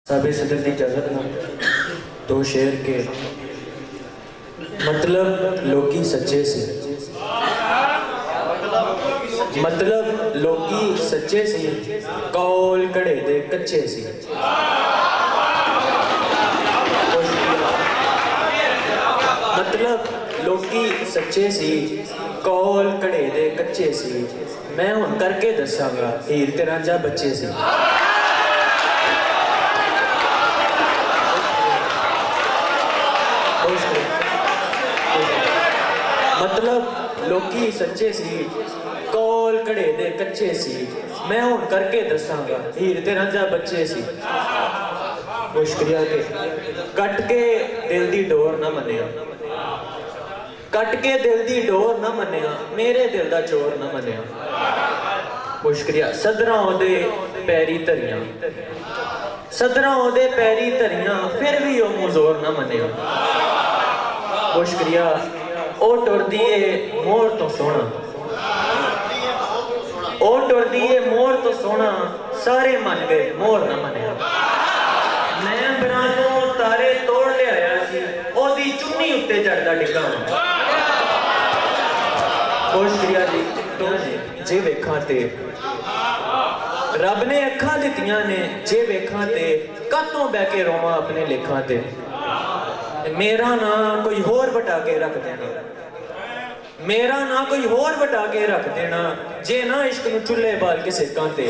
साबे सदर की इजाजत ना दो शेर के मतलब लोकी सच्चे से मतलब लोकी सच्चे सी कौल कड़े दे कच्चे सी मतलब लोकी सच्चे सी कौल कड़े दे कच्चे सी मैं हुण करके दसांगा हीर ते रांझा बच्चे सी मतलब लोकी सच्चे सी कौल कड़े दे कच्चे सी मैं हुण करके दसांगा हीर ते रांझा बच्चे सी मुश्किल के कट के दिल दी डोर ना मन्निया कट के दिल दी डोर ना मन्निया मेरे दिल दा चोर ना मन्निया मुश्किल सदरां ओदे पैरी धरियां सदरां ओदे पैरी धरियां फिर भी ओ मुजोर ना मन्निया मुश्किल ओ टुरदी ए मोर तो सोना ओ टुरदी ए मोर तो सोना सारे मन गए मोर ना मन्निया मैं अंबरां तों तारे तोड़ लिया सी ओदी चुन्नी उत्ते चढ़दा डिग्गा मुश्किल जी जे वेखां ते रब ने अखां दित्तियां ने जे वेखां ते कातों बह के रोवां अपने लेखां ते मेरा ना कोई होर वटा के रख देना मेरा ना कोई होर वटा के रख देना जे ना इश्क नूं चुल्हे बाल के सेकां ते